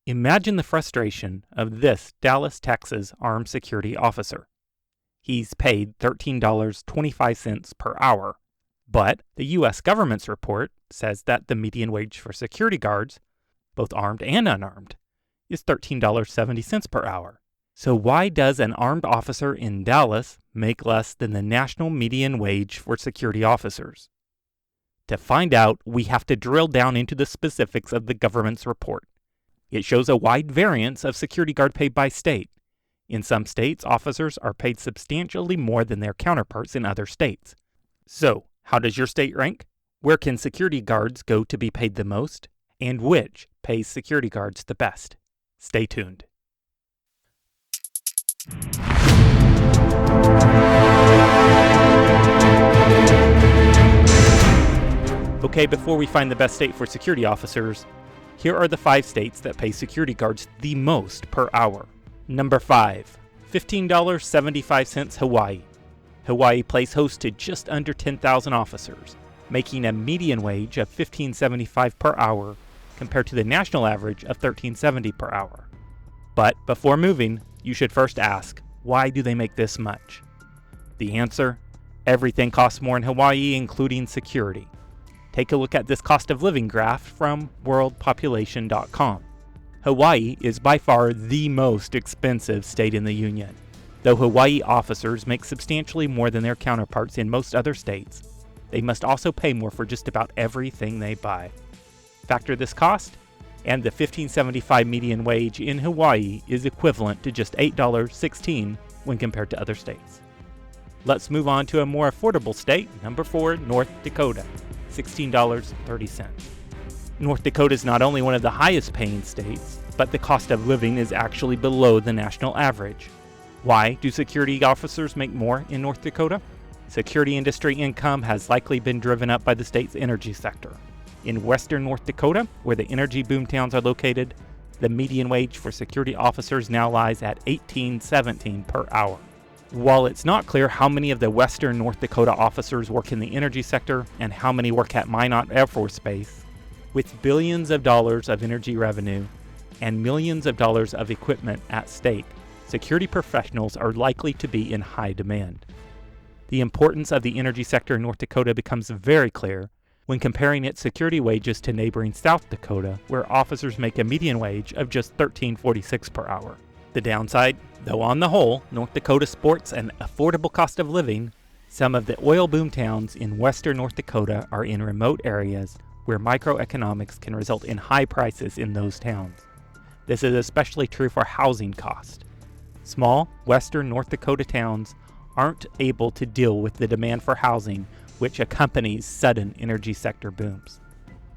Imagine the frustration of this Dallas, Texas armed security officer. He's paid $13.25 per hour, but the U.S. government's report says that the median wage for security guards, both armed and unarmed, is $13.70 per hour. So why does an armed officer in Dallas make less than the national median wage for security officers? To find out, we have to drill down into the specifics of the government's report. It shows a wide variance of security guard pay by state. In some states, officers are paid substantially more than their counterparts in other states. So, how does your state rank? Where can security guards go to be paid the most? And which pays security guards the best? Stay tuned. Okay, before we find the best state for security officers, here are the 5 states that pay security guards the most per hour. Number 5, $15.75 Hawaii. Hawaii plays host to just under 10,000 officers, making a median wage of $15.75 per hour compared to the national average of $13.70 per hour. But before moving, you should first ask, why do they make this much? The answer, everything costs more in Hawaii, including security. Take a look at this cost of living graph from worldpopulation.com. Hawaii is by far the most expensive state in the Union. Though Hawaii officers make substantially more than their counterparts in most other states, they must also pay more for just about everything they buy. Factor this cost, and the $15.75 median wage in Hawaii is equivalent to just $8.16 when compared to other states. Let's move on to a more affordable state, number 4, North Dakota. $16.30. North Dakota is not only one of the highest paying states, but the cost of living is actually below the national average. Why do security officers make more in North Dakota? Security industry income has likely been driven up by the state's energy sector. In western North Dakota, where the energy boomtowns are located, the median wage for security officers now lies at $18.17 per hour. While it's not clear how many of the western North Dakota officers work in the energy sector and how many work at Minot Air Force Base, with billions of dollars of energy revenue and millions of dollars of equipment at stake, security professionals are likely to be in high demand. The importance of the energy sector in North Dakota becomes very clear when comparing its security wages to neighboring South Dakota, where officers make a median wage of just $13.46 per hour. The downside, though on the whole, North Dakota sports an affordable cost of living, some of the oil boom towns in western North Dakota are in remote areas where microeconomics can result in high prices in those towns. This is especially true for housing cost. Small western North Dakota towns aren't able to deal with the demand for housing which accompanies sudden energy sector booms.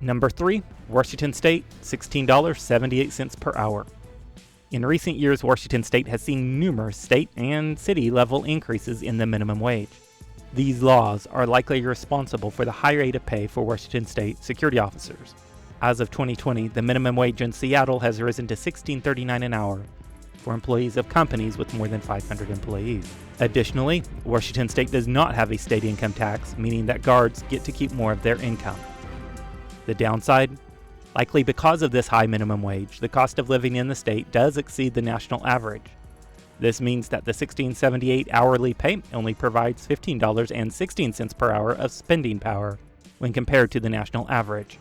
Number 3, Washington State, $16.78 per hour. In recent years, Washington State has seen numerous state and city level increases in the minimum wage. These laws are likely responsible for the high rate of pay for Washington State security officers. As of 2020, the minimum wage in Seattle has risen to $16.39 an hour for employees of companies with more than 500 employees. Additionally, Washington State does not have a state income tax, meaning that guards get to keep more of their income. The downside? Likely because of this high minimum wage, the cost of living in the state does exceed the national average. This means that the $16.78 hourly pay only provides $15.16 per hour of spending power when compared to the national average.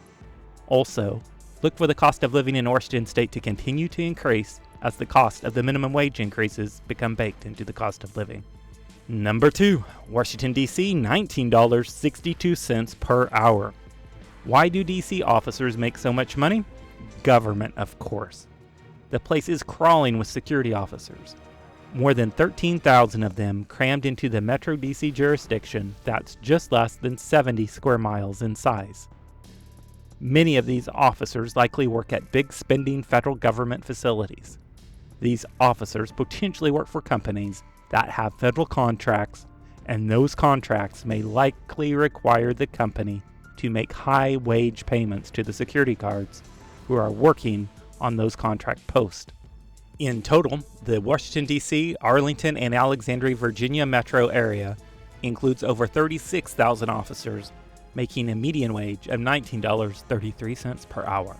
Also, look for the cost of living in Washington State to continue to increase as the cost of the minimum wage increases become baked into the cost of living. Number 2, Washington, D.C., $19.62 per hour. Why do D.C. officers make so much money? Government, of course. The place is crawling with security officers. More than 13,000 of them crammed into the Metro D.C. jurisdiction that's just less than 70 square miles in size. Many of these officers likely work at big spending federal government facilities. These officers potentially work for companies that have federal contracts, and those contracts may likely require the company to make high wage payments to the security guards who are working on those contract posts. In total, the Washington, D.C., Arlington, and Alexandria, Virginia metro area includes over 36,000 officers, making a median wage of $19.33 per hour.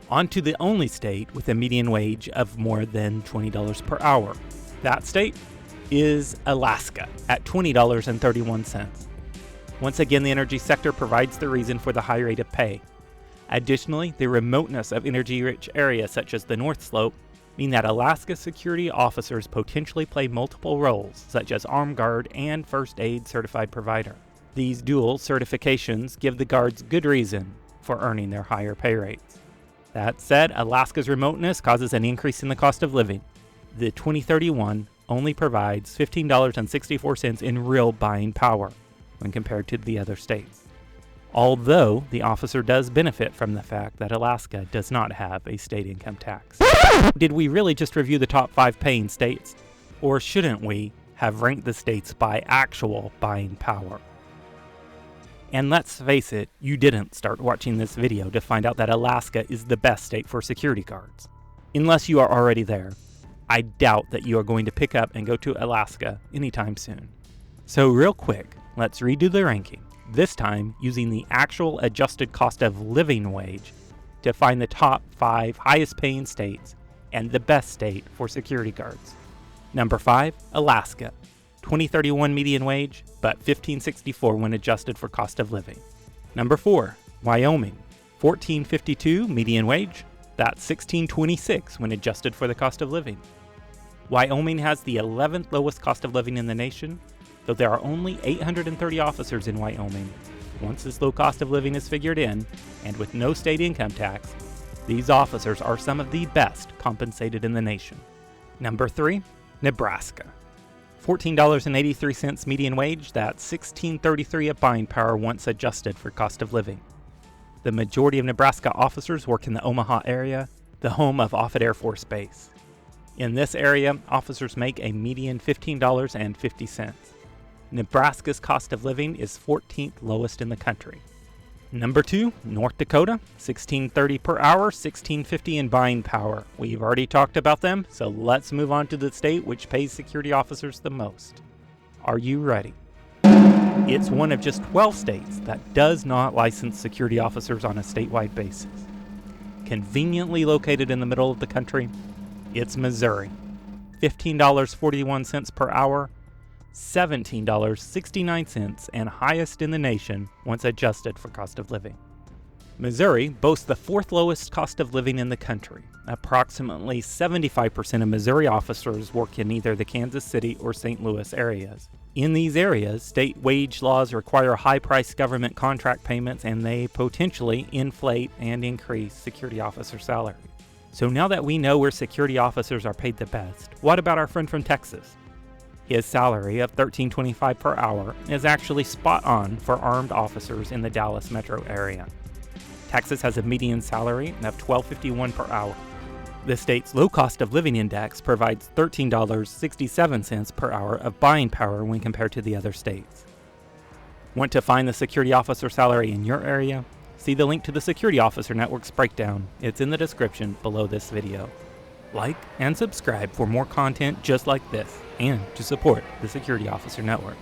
On to the only state with a median wage of more than $20 per hour. That state is Alaska at $20.31. Once again, the energy sector provides the reason for the high rate of pay. Additionally, the remoteness of energy-rich areas such as the North Slope mean that Alaska security officers potentially play multiple roles, such as armed guard and first aid certified provider. These dual certifications give the guards good reason for earning their higher pay rates. That said, Alaska's remoteness causes an increase in the cost of living. The 2031 only provides $15.64 in real buying power when compared to the other states. Although the officer does benefit from the fact that Alaska does not have a state income tax. Did we really just review the top 5 paying states? Or shouldn't we have ranked the states by actual buying power? And let's face it, you didn't start watching this video to find out that Alaska is the best state for security guards. Unless you are already there, I doubt that you are going to pick up and go to Alaska anytime soon. So real quick, let's redo the ranking, this time using the actual adjusted cost of living wage to find the top 5 highest paying states and the best state for security guards. Number 5, Alaska. 2031 median wage, but $15.64 when adjusted for cost of living. Number 4, Wyoming. $14.52 median wage, that's $16.26 when adjusted for the cost of living. Wyoming has the 11th lowest cost of living in the nation, though there are only 830 officers in Wyoming. Once this low cost of living is figured in, and with no state income tax, these officers are some of the best compensated in the nation. Number 3, Nebraska. $14.83 median wage, that's $16.33 of buying power once adjusted for cost of living. The majority of Nebraska officers work in the Omaha area, the home of Offutt Air Force Base. In this area, officers make a median $15.50. Nebraska's cost of living is 14th lowest in the country. Number 2, North Dakota, $16.30 per hour, $16.50 in buying power. We've already talked about them, so let's move on to the state which pays security officers the most. Are you ready? It's one of just 12 states that does not license security officers on a statewide basis. Conveniently located in the middle of the country, it's Missouri. $15.41 per hour, $17.69, and highest in the nation once adjusted for cost of living. Missouri boasts the 4th lowest cost of living in the country. Approximately 75% of Missouri officers work in either the Kansas City or St. Louis areas. In these areas, state wage laws require high-priced government contract payments, and they potentially inflate and increase security officer salary. So now that we know where security officers are paid the best, what about our friend from Texas? His salary of $13.25 per hour is actually spot on for armed officers in the Dallas metro area. Texas has a median salary of $12.51 per hour. The state's low cost of living index provides $13.67 per hour of buying power when compared to the other states. Want to find the security officer salary in your area? See the link to the Security Officer Network's breakdown. It's in the description below this video. Like and subscribe for more content just like this, and to support the Security Officer Network.